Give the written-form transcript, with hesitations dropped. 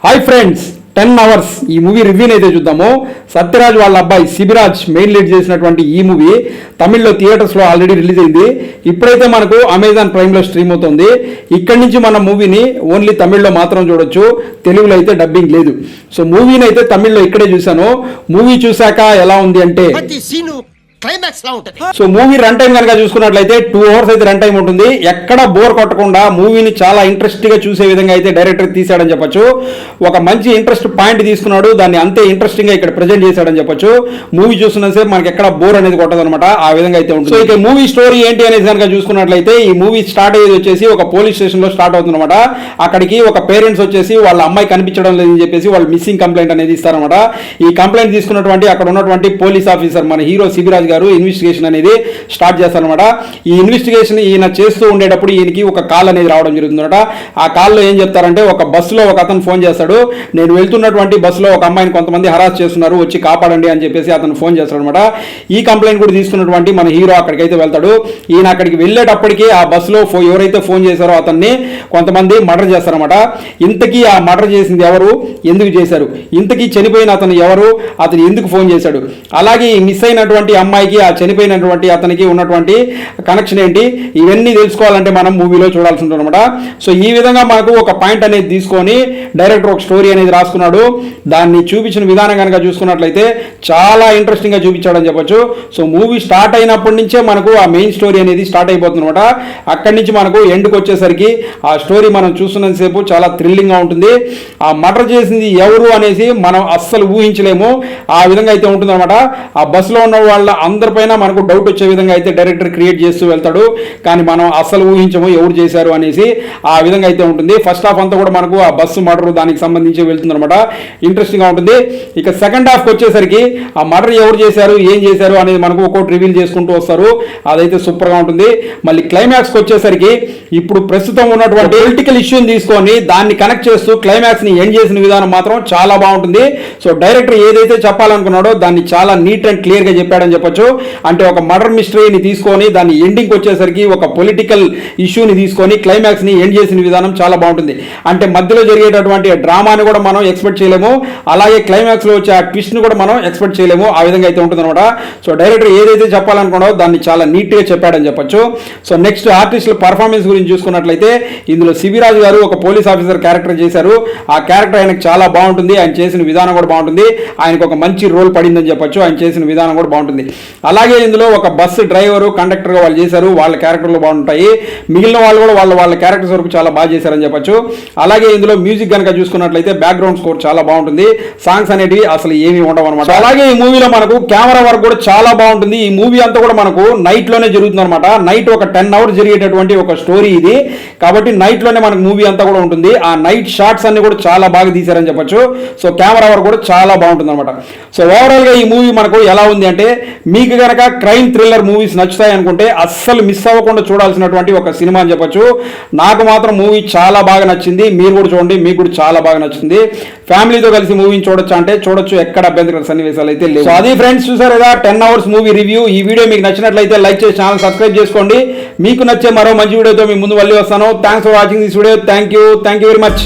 Hi friends 10 hours ఈ movie రివ్యూని అయితే చూద్దాము. సత్యరాజ్ వాళ్ళ అబ్బాయి శిబిరాజ్ మెయిన్ లీడ్ చేసినటువంటి ఈ మూవీ తమిళ్లో థియేటర్స్లో ఆల్రెడీ రిలీజ్ అయింది. ఇప్పుడైతే మనకు అమెజాన్ ప్రైమ్లో స్ట్రీమ్ అవుతుంది. ఇక్కడి నుంచి మన మూవీని ఓన్లీ తమిళ్లో మాత్రం చూడొచ్చు, తెలుగులో అయితే డబ్బింగ్ లేదు. సో మూవీని అయితే తమిళ్లో ఇక్కడే చూశాను. మూవీ చూశాక ఎలా ఉంది అంటే సో మూవీ రన్ టైం కనుక చూసుకున్నట్లయితే 2 అవర్స్ అయితే రన్ టైం ఉంటుంది. ఎక్కడ బోర్ కొట్టకుండా మూవీని చాలా ఇంట్రెస్ట్ గా చూసే విధంగా అయితే డైరెక్టర్ తీసాడని చెప్పొచ్చు. ఒక మంచి ఇంట్రెస్ట్ పాయింట్ తీసుకున్నాడు, దాన్ని అంతే ఇంట్రెస్టింగ్ గా ఇక్కడ ప్రెజెంట్ చేశాడని చెప్పొచ్చు. మూవీ చూస్తున్నంతసేపు మనకి ఎక్కడ బోర్ అనేది కొట్టదు అనమాట, ఆ విధంగా అయితే ఉంటుంది. సో ఇక మూవీ స్టోరీ ఏంటి అనేది కనుక చూసుకున్నట్లయితే ఈ మూవీ స్టార్ట్ అయ్యేది వచ్చేసి ఒక పోలీస్ స్టేషన్ లో స్టార్ట్ అవుతుంది అనమాట. అక్కడికి ఒక పేరెంట్స్ వచ్చేసి వాళ్ళ అమ్మాయి కనిపించడం లేదని చెప్పేసి వాళ్ళు మిస్సింగ్ కంప్లైంట్ అనేది ఇస్తారనమాట. ఈ కంప్లైంట్ తీసుకున్నటువంటి అక్కడ ఉన్నటువంటి పోలీస్ ఆఫీసర్ మన హీరో శిబిరాజ్ గారు ఇన్వెస్టిగేషన్ అనేది స్టార్ట్ చేస్తారనమాట. ఈ ఇన్వెస్టిగేషన్ ఈయన చేస్తూ ఉండేటప్పుడు ఈయనకి ఒక కాల్ అనేది రావడం జరుగుతుందన్నమాట. ఆ కాల్లో ఏం చెప్తారంటే ఒక బస్సులో ఒక అతను ఫోన్ చేస్తాడు, నేను వెళ్తున్నటువంటి బస్సులో ఒక అమ్మాయిని కొంతమంది హరాస్ చేస్తున్నారు, వచ్చి కాపాడండి అని చెప్పేసి అతను ఫోన్ చేస్తాడనమాట. ఈ కంప్లైంట్ కూడా తీసుకున్నటువంటి మన హీరో అక్కడికైతే వెళ్తాడు. ఈయన అక్కడికి వెళ్ళేటప్పటికి ఆ బస్సులో ఎవరైతే ఫోన్ చేశారో అతన్ని కొంతమంది మర్డర్ చేస్తారనమాట. ఇంతకీ ఆ మర్డర్ చేసింది ఎవరు, ఎందుకు చేశారు, ఇంతకీ చనిపోయిన అతను ఎవరు, అతను ఎందుకు ఫోన్ చేశాడు, అలాగే మిస్ అయినటువంటి అమ్మాయికి ఆ చనిపోయినటువంటి అతనికి ఉన్నటువంటి కనెక్షన్ ఏంటి, ఇవన్నీ తెలుసుకోవాలంటే మనం మూవీలో చూడాల్సి ఉంటుంది అనమాట. సో ఈ విధంగా మనకు ఒక పాయింట్ అనేది తీసుకొని డైరెక్టర్ ఒక స్టోరీ అనేది రాసుకున్నాడు. దాన్ని చూపించిన విధానం కనుక చూసుకున్నట్లయితే చాలా ఇంట్రెస్టింగ్ గా చూపించాడని చెప్పొచ్చు. సో మూవీ స్టార్ట్ అయినప్పటి నుంచే మనకు ఆ మెయిన్ స్టోరీ అనేది స్టార్ట్ అయిపోతుంది అనమాట. అక్కడి నుంచి మనకు ఎండ్కి వచ్చేసరికి ఆ స్టోరీ మనం చూస్తున్నంతసేపు చాలా థ్రిల్లింగ్ గా ఉంటుంది. ఆ మర్డర్ చేసింది ఎవరు అనేసి మనం అస్సలు ఊహించలేము, ఆ విధంగా అయితే ఉంటుంది అనమాట. ఆ బస్సులో ఉన్న వాళ్ళ అందరిపైన మనకు డౌట్ వచ్చే విధంగా అయితే డైరెక్టర్ క్రియేట్ చేస్తూ వెళ్తాడు, కానీ మనం అస్సలు ఊహించము ఎవరు చేశారు అనేసి, ఆ విధంగా అయితే ఉంటుంది. ఫస్ట్ హాఫ్ అంతా కూడా మనకు ఆ బస్సు మర్డర్ దానికి సంబంధించి వెళ్తుంది అనమాట, ఇంట్రెస్టింగ్ గా ఉంటుంది. ఇక సెకండ్ హాఫ్ వచ్చేసరికి ఆ మర్డర్ ఎవరు చేశారు, ఏం చేశారు అనేది మనకు ఒక్కొక్కటి రివీల్ చేసుకుంటూ వస్తారు, అదైతే సూపర్ గా ఉంటుంది. మళ్ళీ క్లైమాక్స్ వచ్చేసరికి ఇప్పుడు ప్రస్తుతం ఉన్నటువంటి పొలిటికల్ ఇష్యూని తీసుకొని దాన్ని కనెక్ట్ చేస్తూ క్లైమాక్స్ ని ఎండ్ చేసిన విధానం మాత్రం చాలా బాగుంటుంది. సో డైరెక్టర్ ఏదైతే చెప్పాలనుకున్నాడో దాన్ని చాలా నీట్ అండ్ క్లియర్ గా చెప్పాడని చెప్పొచ్చు. అంటే ఒక మర్డర్ మిస్టరీని తీసుకొని దాన్ని ఎండింగ్ వచ్చేసరికి ఒక పొలిటికల్ ఇష్యూని తీసుకొని క్లైమాక్స్ ని ఎండ్ చేసిన విధానం చాలా బాగుంటుంది. అంటే మధ్యలో జరిగేటటువంటి డ్రామాని కూడా మనం ఎక్స్పెక్ట్ చేయలేము, అలాగే క్లైమాక్స్ లో వచ్చే ఆ ట్విస్ట్ ని కూడా మనం ఎక్స్పెక్ట్ చేయలేము, ఆ విధంగా అయితే ఉంటుంది అనమాట. సో డైరెక్టర్ ఏదైతే చెప్పాలనుకున్నాడో దాన్ని చాలా నీట్ గా చెప్పాడని చెప్పొచ్చు. సో నెక్స్ట్ ఆర్టిస్టుల పర్ఫార్మెన్స్ గురించి చూసుకున్నట్లయితే ఇందులో శిబిరాజ్ గారు ఒక పోలీస్ ఆఫీసర్ క్యారెక్టర్ చేశారు. ఆ క్యారెక్టర్ ఆయనకు చాలా బాగుంటుంది, ఆయన చేసిన విధానం కూడా బాగుంటుంది, ఆయనకు ఒక మంచి రోల్ పడిందని చెప్పొచ్చు, ఆయన చేసిన విధానం కూడా బాగుంటుంది. అలాగే ఇందులో ఒక బస్సు డ్రైవరు కండక్టర్గా వాళ్ళు చేశారు, వాళ్ళ క్యారెక్టర్లు బాగుంటాయి. మిగిలిన వాళ్ళు కూడా వాళ్ళ క్యారెక్టర్స్ వరకు చాలా బాగా చేశారని చెప్పొచ్చు. అలాగే ఇందులో మ్యూజిక్ కనుక చూసుకున్నట్లయితే బ్యాక్గ్రౌండ్ స్కోర్ చాలా బాగుంటుంది, సాంగ్స్ అనేటివి అసలు ఏమీ ఉండవు అనమాట. అలాగే ఈ మూవీలో మనకు కెమెరా వర్క్ కూడా చాలా బాగుంటుంది. ఈ మూవీ అంతా కూడా మనకు నైట్ లోనే జరుగుతుంది అనమాట. నైట్ ఒక 10 అవర్స్ జరిగేటటువంటి ఒక స్టోరీ ఇది, కాబట్టి నైట్ లోనే మనకు మూవీ అంతా కూడా ఉంటుంది. ఆ నైట్ షాట్స్ అన్ని కూడా చాలా బాగా తీశారని చెప్పొచ్చు. సో కెమెరా వర్క్ కూడా చాలా బాగుంటుంది అనమాట. సో ఓవరాల్ గా ఈ మూవీ మనకు ఎలా ఉంది అంటే, మీకు గనక క్రైమ్ థ్రిల్లర్ మూవీస్ నచ్చుతాయి అనుకుంటే అస్సలు మిస్ అవ్వకుండా చూడాల్సినటువంటి ఒక సినిమా అని చెప్పొచ్చు. నాకు మాత్రం మూవీ చాలా బాగా నచ్చింది, మీరు కూడా చూడండి, మీకు కూడా చాలా బాగా నచ్చింది. ఫ్యామిలీతో కలిసి మూవీని చూడొచ్చు అంటే చూడొచ్చు, ఎక్కడ అభ్యంతర సన్నివేశాలు అయితే లేవు. సో అది ఫ్రెండ్స్, చూసారు కదా 10 అవర్స్ మూవీ రివ్యూ. ఈ వీడియో మీకు నచ్చినట్లయితే లైక్ చేసి ఛానల్ సబ్స్క్రైబ్ చేసుకోండి. మీకు నచ్చే మరో మంచి వీడియోతో మీ ముందు మళ్ళీ వస్తాను. Thanks for watching this video. Thank you very much.